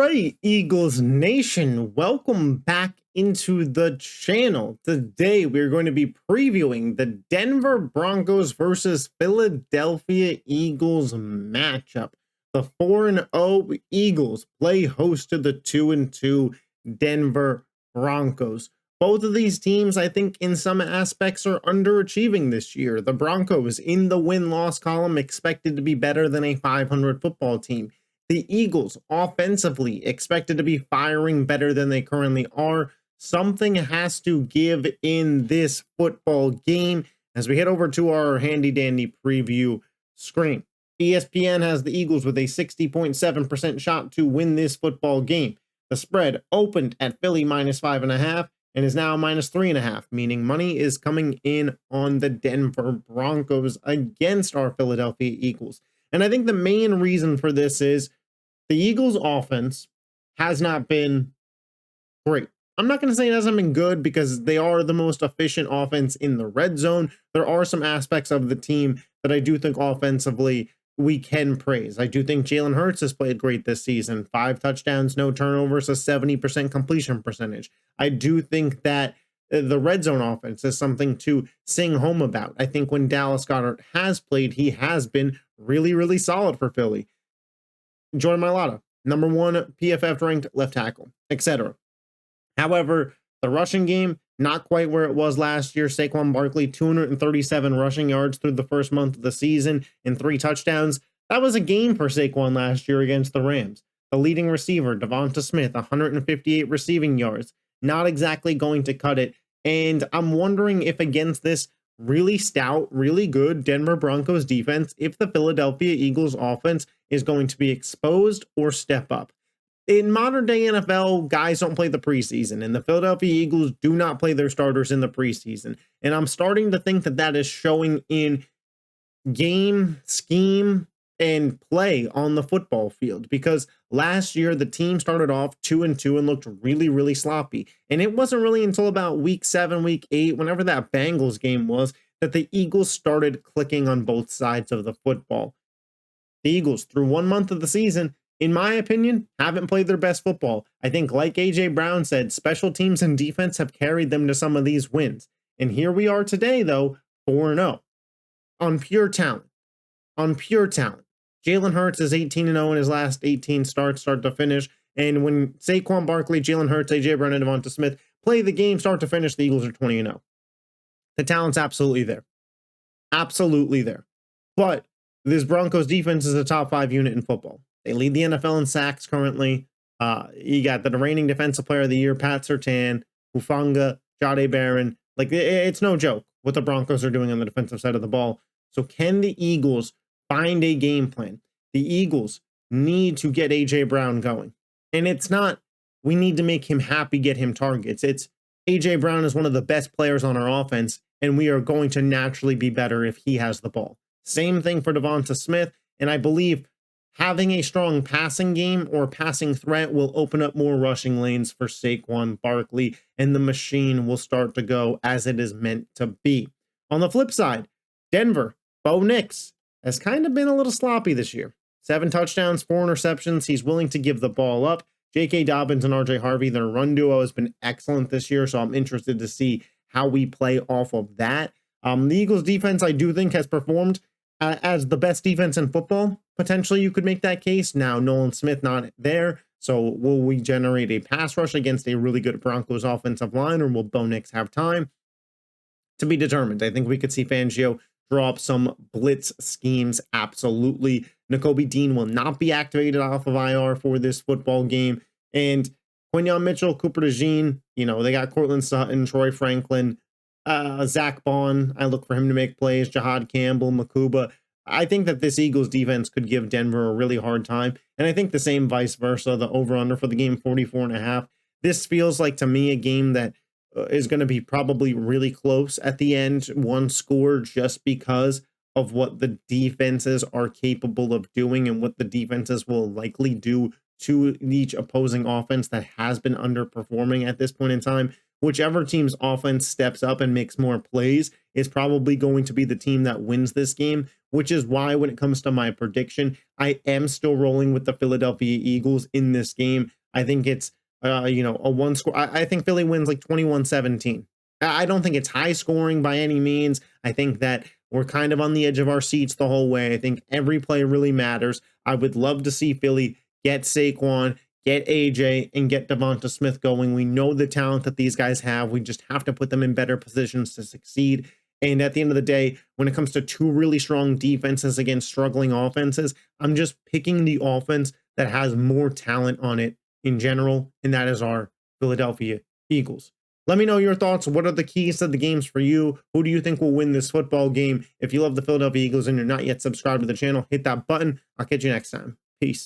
right, Eagles Nation, welcome back into the channel. Today, we're going to be previewing the Denver Broncos versus Philadelphia Eagles matchup. The 4-0 Eagles play host to the 2-2 Denver Broncos. Both of these teams, I think, in some aspects are underachieving this year. The Broncos in the win-loss column expected to be better than a 500 football team. The Eagles offensively expected to be firing better than they currently are. Something has to give in this football game as we head over to our handy dandy preview screen. ESPN has the Eagles with a 60.7% shot to win this football game. The spread opened at Philly minus 5.5 and is now minus 3.5, meaning money is coming in on the Denver Broncos against our Philadelphia Eagles. And I think the main reason for this is the Eagles' offense has not been great. I'm not going to say it hasn't been good because they are the most efficient offense in the red zone. There are some aspects of the team that I do think offensively we can praise. I do think Jalen Hurts has played great this season. 5 touchdowns, no turnovers, a 70% completion percentage. I do think that the red zone offense is something to sing home about. I think when Dallas Goedert has played, he has been really, really solid for Philly. Jordan Mailata, number 1 PFF ranked left tackle, etc. However, the rushing game, not quite where it was last year. Saquon Barkley, 237 rushing yards through the first month of the season and 3 touchdowns. That was a game for Saquon last year against the Rams. The leading receiver, Devonta Smith, 158 receiving yards. Not exactly going to cut it. And I'm wondering if against this really stout, really good Denver Broncos defense, if the Philadelphia Eagles offense is going to be exposed or step up. In modern day NFL, guys don't play the preseason, and the Philadelphia Eagles do not play their starters in the preseason. And I'm starting to think that that is showing in game, scheme, and play on the football field, because last year the team started off 2-2 and looked really, really sloppy. And it wasn't really until about week 7, week 8, whenever that Bengals game was, that the Eagles started clicking on both sides of the football. The Eagles, through 1 month of the season, in my opinion, haven't played their best football. I think, like A.J. Brown said, special teams and defense have carried them to some of these wins. And here we are today, though, 4-0. On pure talent. On pure talent. Jalen Hurts is 18-0 in his last 18 starts, start to finish. And when Saquon Barkley, Jalen Hurts, A.J. Brown, and Devonta Smith play the game start to finish, the Eagles are 20-0. The talent's absolutely there. Absolutely there. But this Broncos defense is a top 5 unit in football. They lead the NFL in sacks currently. You got the reigning defensive player of the year, Pat Surtain, Hufanga, Jahdae Barron. Like, it's no joke what the Broncos are doing on the defensive side of the ball. So can the Eagles find a game plan? The Eagles need to get A.J. Brown going. And it's not, we need to make him happy, get him targets. It's A.J. Brown is one of the best players on our offense, and we are going to naturally be better if he has the ball. Same thing for Devonta Smith. And I believe having a strong passing game or passing threat will open up more rushing lanes for Saquon Barkley, and the machine will start to go as it is meant to be. On the flip side, Denver, Bo Nix, has kind of been a little sloppy this year. 7 touchdowns, 4 interceptions. He's willing to give the ball up. J.K. Dobbins and R.J. Harvey, their run duo has been excellent this year, so I'm interested to see how we play off of that. The Eagles defense, I do think, has performed as the best defense in football. Potentially, you could make that case. Now, Nolan Smith not there, so will we generate a pass rush against a really good Broncos offensive line, or will Bo Nix have time? To be determined. I think we could see Fangio draw up some blitz schemes, absolutely. Nakobe Dean will not be activated off of IR for this football game. And Quinyon Mitchell, Cooper DeJean, they got Cortland Sutton, Troy Franklin, Zach Bond. I look for him to make plays. Jahad Campbell, Makuba. I think that this Eagles defense could give Denver a really hard time. And I think the same vice versa. The over-under for the game, 44.5. This feels like, to me, a game that is going to be probably really close at the end. One score, just because of what the defenses are capable of doing and what the defenses will likely do to each opposing offense that has been underperforming at this point in time. whichever team's offense steps up and makes more plays is probably going to be the team that wins this game, which is why when it comes to my prediction, I am still rolling with the Philadelphia Eagles in this game. I think it's a one score. I think Philly wins like 21-17. I don't think it's high scoring by any means. I think that we're kind of on the edge of our seats the whole way. I think every play really matters. I would love to see Philly get Saquon, get AJ, and get Devonta Smith going. We know the talent that these guys have. We just have to put them in better positions to succeed. And at the end of the day, when it comes to two really strong defenses against struggling offenses, I'm just picking the offense that has more talent on it in general, and that is our Philadelphia Eagles. Let me know your thoughts. What are the keys to the games for you? Who do you think will win this football game? If you love the Philadelphia Eagles and you're not yet subscribed to the channel, hit that button. I'll catch you next time. Peace.